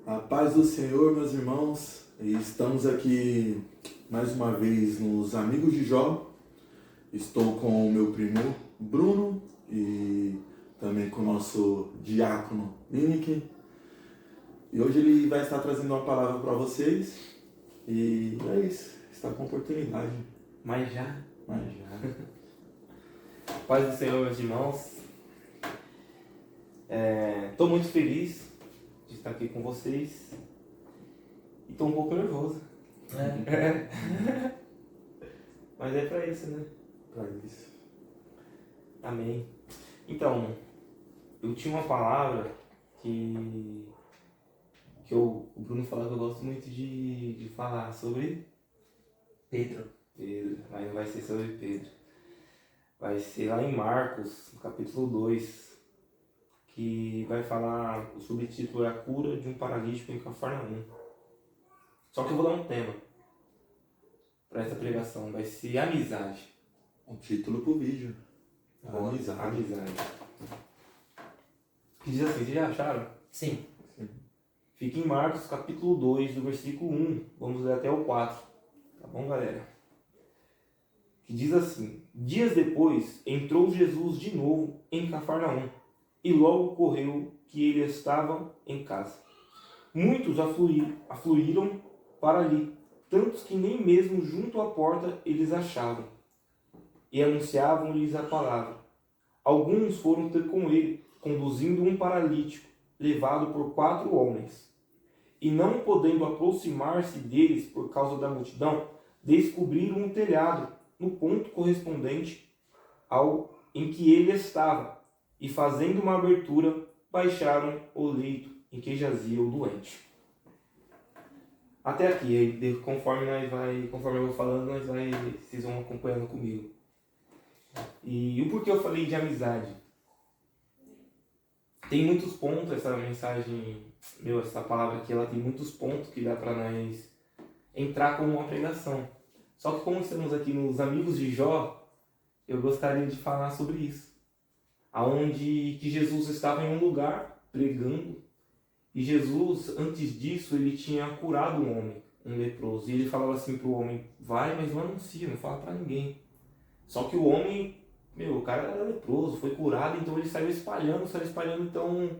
A paz do Senhor, meus irmãos, e estamos aqui mais uma vez nos Amigos de Jó. Estou com o meu primo Bruno e também com o nosso diácono Lineker. E hoje ele vai estar trazendo uma palavra para vocês. E é isso, está com oportunidade. Mas já. Já. Paz do Senhor, meus irmãos. Estou muito feliz de estar aqui com vocês. E estou um pouco nervoso. Mas é para isso, né? Para isso. Amém. Então, eu tinha uma palavra que o Bruno falou que eu gosto muito de falar sobre Pedro. mas não vai ser sobre Pedro. Vai ser lá em Marcos, no capítulo 2, que vai falar, o subtítulo é a cura de um paralítico em Cafarnaum. Só que eu vou dar um tema para essa pregação, vai ser amizade. Um título pro vídeo. Amizade. Que diz assim, vocês já acharam? Sim. Fica em Marcos, capítulo 2, do versículo 1. Vamos ler até o 4. Tá bom, galera? Que diz assim: Dias depois, entrou Jesus de novo em Cafarnaum, e logo ocorreu que ele estava em casa. Muitos afluíram para ali, tantos que nem mesmo junto à porta eles achavam, e anunciavam-lhes a palavra. Alguns foram ter com ele, conduzindo um paralítico, levado por 4 homens. E não podendo aproximar-se deles por causa da multidão, descobriram um telhado no ponto correspondente ao em que ele estava, e fazendo uma abertura, baixaram o leito em que jazia o doente. Até aqui, aí, conforme eu vou falando, vocês vão acompanhando comigo. E o porquê eu falei de amizade? Tem muitos pontos, essa mensagem, essa palavra aqui, ela tem muitos pontos que dá para nós entrar como uma pregação. Só que como estamos aqui nos Amigos de Jó, eu gostaria de falar sobre isso. Aonde que Jesus estava em um lugar pregando, e Jesus, antes disso, ele tinha curado um homem, um leproso. E ele falava assim para o homem: vai, mas não anuncia, não fala para ninguém. Só que o homem, o cara era leproso, foi curado, então ele saiu espalhando. Então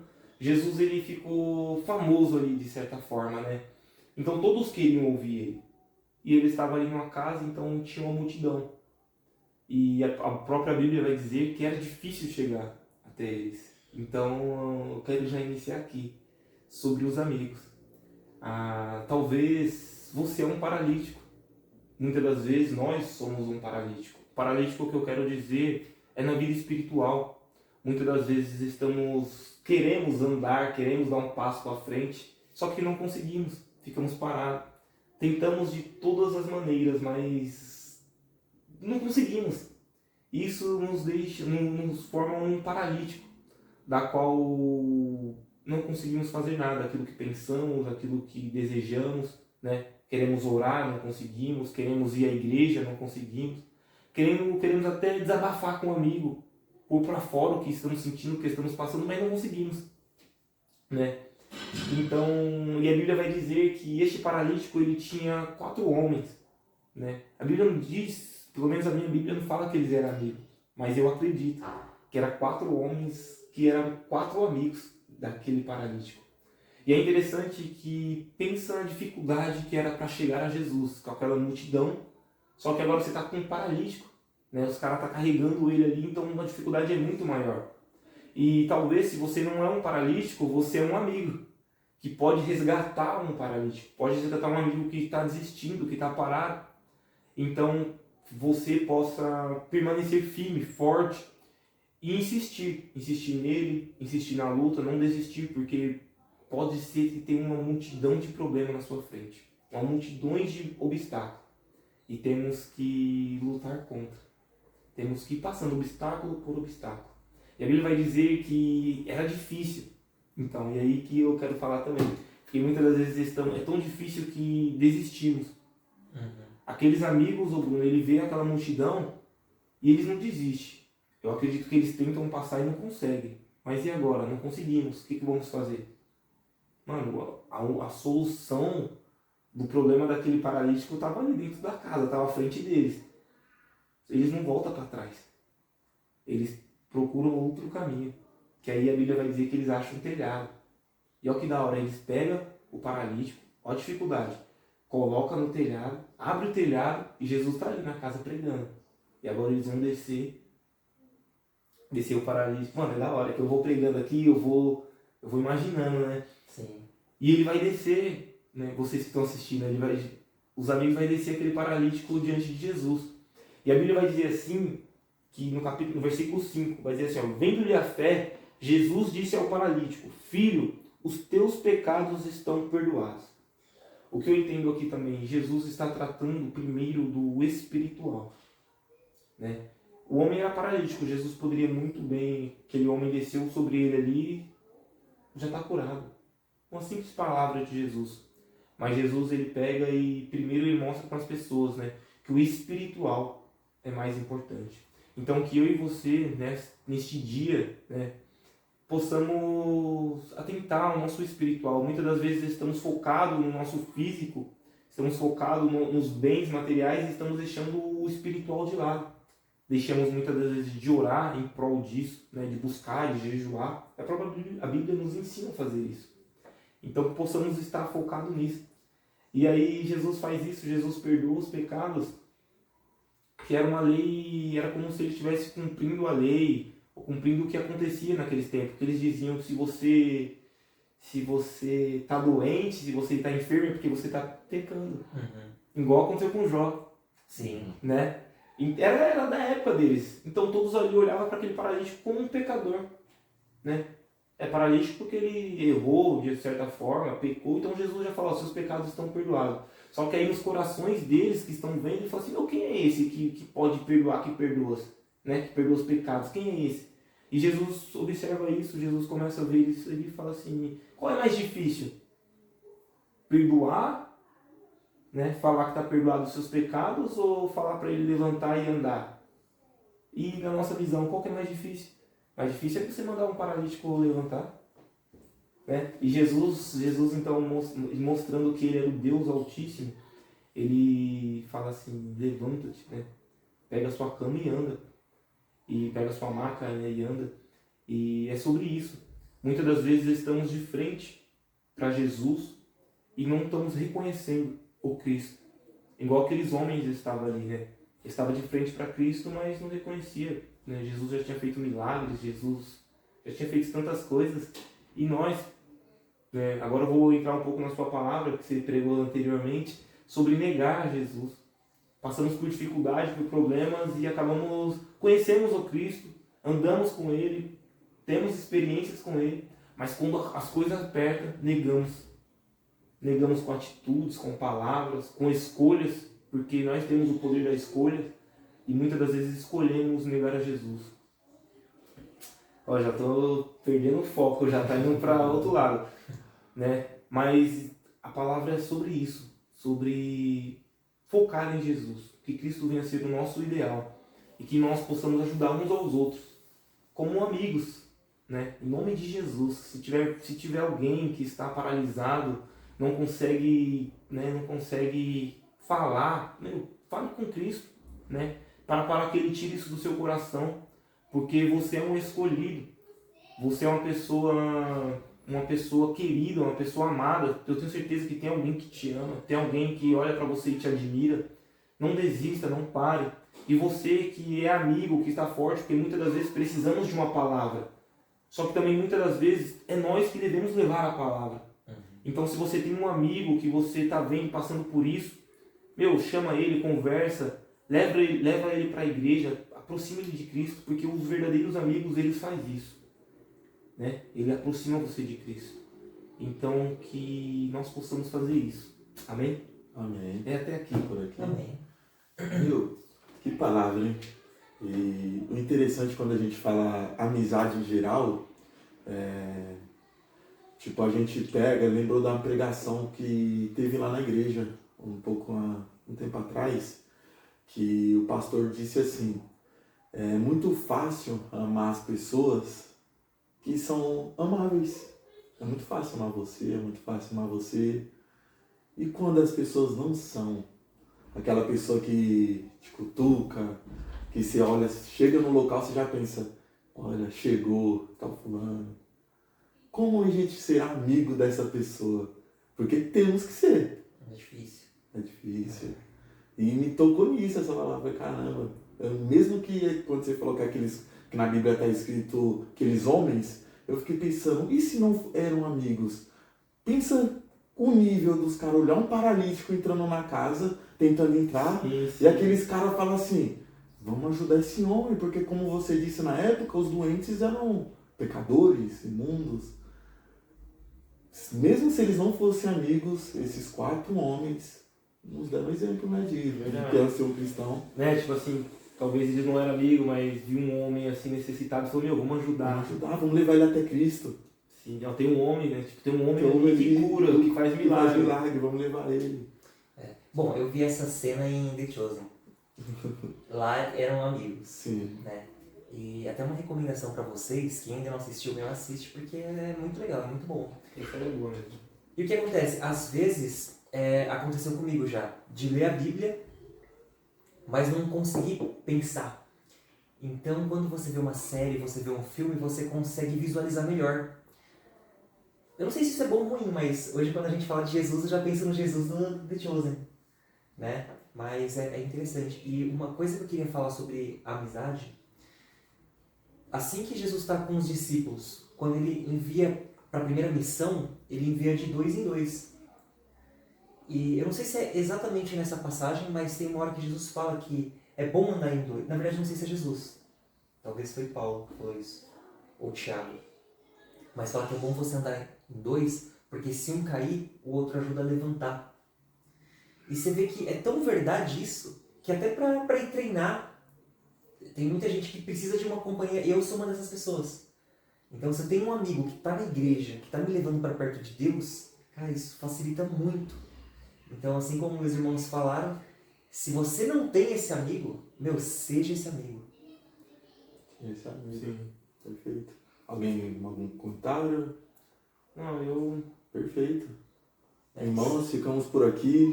Jesus, ele ficou famoso ali, de certa forma, né? Então todos queriam ouvir ele. E ele estava ali numa casa, então tinha uma multidão. E a própria Bíblia vai dizer que era difícil chegar até eles. Então eu quero já iniciar aqui, sobre os amigos. Talvez você é um paralítico. Muitas das vezes nós somos um paralítico. Paralítico, que eu quero dizer, é na vida espiritual. Muitas das vezes queremos andar, queremos dar um passo para frente, só que não conseguimos, ficamos parados. Tentamos de todas as maneiras, mas não conseguimos. Isso nos forma um paralítico, da qual não conseguimos fazer nada, aquilo que pensamos, aquilo que desejamos, né? Queremos orar, não conseguimos, queremos ir à igreja, não conseguimos. Queremos até desabafar com um amigo, pôr para fora o que estamos sentindo, o que estamos passando, mas não conseguimos, né? Então, e a Bíblia vai dizer que este paralítico, ele tinha 4 homens, né? A Bíblia não diz, pelo menos a minha Bíblia não fala que eles eram amigos, mas eu acredito que eram 4 homens, que eram 4 amigos daquele paralítico. E é interessante que pensa na dificuldade que era para chegar a Jesus, com aquela multidão. Só que agora você está com um paralítico, né? Os caras estão carregando ele ali, então a dificuldade é muito maior. E talvez, se você não é um paralítico, você é um amigo que pode resgatar um paralítico, pode resgatar um amigo que está desistindo, que está parado. Então você possa permanecer firme, forte e insistir nele, insistir na luta, não desistir, porque pode ser que tenha uma multidão de problemas na sua frente, uma multidão de obstáculos. E temos que lutar contra. Temos que ir passando obstáculo por obstáculo. E a Bíblia vai dizer que era difícil. Então, e aí que eu quero falar também. Porque muitas das vezes é tão difícil que desistimos. Aqueles amigos, ele vê aquela multidão e eles não desistem. Eu acredito que eles tentam passar e não conseguem. Mas e agora? Não conseguimos. O que vamos fazer? Mano, a solução do problema daquele paralítico estava ali dentro da casa, estava à frente deles. Eles não voltam para trás. Eles procuram outro caminho. Que aí a Bíblia vai dizer que eles acham um telhado. E olha que da hora, eles pegam o paralítico, olha a dificuldade, coloca no telhado, abre o telhado e Jesus está ali na casa pregando. E agora eles vão descer o paralítico. Mano, é da hora que eu vou pregando aqui, eu vou imaginando, né? Sim. E ele vai descer, né? Vocês que estão assistindo, os amigos vão descer aquele paralítico diante de Jesus. E a Bíblia vai dizer assim, que no versículo 5, vai dizer assim, ó, vendo-lhe a fé, Jesus disse ao paralítico, filho, os teus pecados estão perdoados. O que eu entendo aqui também, Jesus está tratando primeiro do espiritual, né? O homem era paralítico, Jesus poderia muito bem, aquele homem desceu sobre ele ali, já está curado. Uma simples palavra de Jesus. Mas Jesus, ele pega e primeiro ele mostra para as pessoas, né, que o espiritual é mais importante. Então que eu e você, né, neste dia, né, possamos atentar ao nosso espiritual. Muitas das vezes estamos focados no nosso físico, estamos focados nos bens materiais e estamos deixando o espiritual de lado. Deixamos muitas das vezes de orar em prol disso, né, de buscar, de jejuar. A Bíblia nos ensina a fazer isso. Então que possamos estar focados nisso. E aí Jesus faz isso, Jesus perdoa os pecados, que era uma lei, era como se ele estivesse cumprindo a lei, ou cumprindo o que acontecia naqueles tempos. Porque eles diziam que se você está doente, se você está enfermo, é porque você está pecando. Uhum. Igual aconteceu com Jó. Sim. Né? Era da época deles. Então todos ali olhavam para aquele paralítico como um pecador. Né? É paralítico porque ele errou de certa forma, pecou. Então Jesus já falou, seus pecados estão perdoados. Só que aí nos corações deles que estão vendo, ele fala assim, não, quem é esse que pode perdoar, que perdoa, né? Que perdoa os pecados? Quem é esse? E Jesus observa isso, Jesus começa a ver isso e fala assim, qual é mais difícil? Perdoar, né? Falar que está perdoado os seus pecados ou falar para ele levantar e andar? E na nossa visão, qual que é mais difícil? Mais difícil é você mandar um paralítico levantar. Né? E Jesus então, mostrando que ele era o Deus Altíssimo, ele fala assim, levanta-te, né? Pega a sua cama e anda. E pega a sua maca, né, e anda. E é sobre isso. Muitas das vezes estamos de frente para Jesus e não estamos reconhecendo o Cristo. Igual aqueles homens estavam ali, né? Estava de frente para Cristo, mas não reconhecia. Né? Jesus já tinha feito milagres, Jesus já tinha feito tantas coisas. E nós, né? Agora eu vou entrar um pouco na sua palavra, que você pregou anteriormente, sobre negar Jesus. Passamos por dificuldades, por problemas e conhecemos o Cristo, andamos com Ele, temos experiências com Ele, mas quando as coisas apertam, negamos. Negamos com atitudes, com palavras, com escolhas, porque nós temos o poder da escolha e muitas das vezes escolhemos negar a Jesus. Ó, já estou perdendo o foco, já está indo para outro lado, né? Mas a palavra é sobre isso, sobre focar em Jesus, que Cristo venha ser o nosso ideal e que nós possamos ajudar uns aos outros, como amigos, né? Em nome de Jesus. Se tiver alguém que está paralisado, não consegue falar, fale com Cristo, né? Para que Ele tire isso do seu coração, porque você é um escolhido, você é uma pessoa querida, uma pessoa amada. Eu tenho certeza que tem alguém que te ama, tem alguém que olha para você e te admira. Não desista, não pare. E você que é amigo, que está forte, porque muitas das vezes precisamos de uma palavra. Só que também muitas das vezes é nós que devemos levar a palavra. Então se você tem um amigo que você está vendo passando por isso, chama ele, conversa, leva ele para a igreja, aproxima ele de Cristo, porque os verdadeiros amigos, eles fazem isso. Né? Ele aproxima você de Cristo. Então que nós possamos fazer isso. Amém? Amém. É até aqui. Por aqui. Amém. Que palavra, hein? E o interessante quando a gente fala amizade em geral, a gente lembrou da pregação que teve lá na igreja, um tempo atrás, que o pastor disse assim, é muito fácil amar as pessoas que são amáveis. É muito fácil amar você, é muito fácil amar você. E quando as pessoas não são aquela pessoa que te cutuca, que você olha, chega no local, você já pensa, olha, chegou, tal fulano. Como a gente ser amigo dessa pessoa? Porque temos que ser. É difícil. É difícil. E me tocou nisso essa palavra, caramba. Mesmo que quando você falou que que na Bíblia está escrito aqueles homens, eu fiquei pensando, e se não eram amigos? Pensa o nível dos caras, olhar um paralítico entrando na casa, tentando entrar, e aqueles caras falam assim, vamos ajudar esse homem, porque como você disse na época, os doentes eram pecadores, imundos. Mesmo se eles não fossem amigos, esses 4 homens nos deram exemplo, né, de que é ser um cristão. Né, tipo assim, talvez eles não eram amigos, mas viu um homem assim necessitado e falou, meu, vamos ajudar. Vamos ajudar, vamos levar ele até Cristo. Sim, tem um homem, né? Tipo, tem um homem ali que cura, que faz milagre. Faz milagre, vamos levar ele. Bom, eu vi essa cena em The Chosen. Lá eram amigos. Sim. Né? E até uma recomendação pra vocês, que ainda não assistiu, meu, assiste, porque é muito legal, é muito bom. Isso é boa mesmo. E o que acontece? Às vezes, aconteceu comigo já, de ler a Bíblia, mas não conseguir pensar. Então, quando você vê uma série, você vê um filme, você consegue visualizar melhor. Eu não sei se isso é bom ou ruim, mas hoje quando a gente fala de Jesus, eu já penso no Jesus do The Chosen, né? Mas é interessante. E uma coisa que eu queria falar sobre a amizade, assim que Jesus está com os discípulos, quando ele envia para a primeira missão, ele envia de 2 em 2. E eu não sei se é exatamente nessa passagem, mas tem uma hora que Jesus fala que é bom andar em 2. Na verdade, não sei se é Jesus. Talvez foi Paulo que falou isso. Ou Tiago. Mas fala que é bom você andar em 2, porque se um cair, o outro ajuda a levantar. E você vê que é tão verdade isso, que até para ir treinar, tem muita gente que precisa de uma companhia, e eu sou uma dessas pessoas. Então, se eu tenho um amigo que está na igreja, que está me levando para perto de Deus, cara, isso facilita muito. Então, assim como meus irmãos falaram, se você não tem esse amigo, meu, seja esse amigo. Esse amigo. Sim. Perfeito. Algum comentário? Não, eu... Perfeito. Irmãos, ficamos por aqui.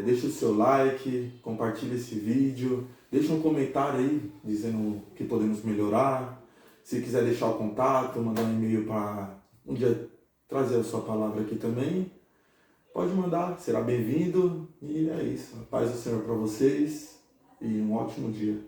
Deixa o seu like, compartilha esse vídeo, deixa um comentário aí dizendo o que podemos melhorar. Se quiser deixar o contato, mandar um e-mail para um dia trazer a sua palavra aqui também, pode mandar, será bem-vindo. E é isso. A paz do Senhor para vocês e um ótimo dia.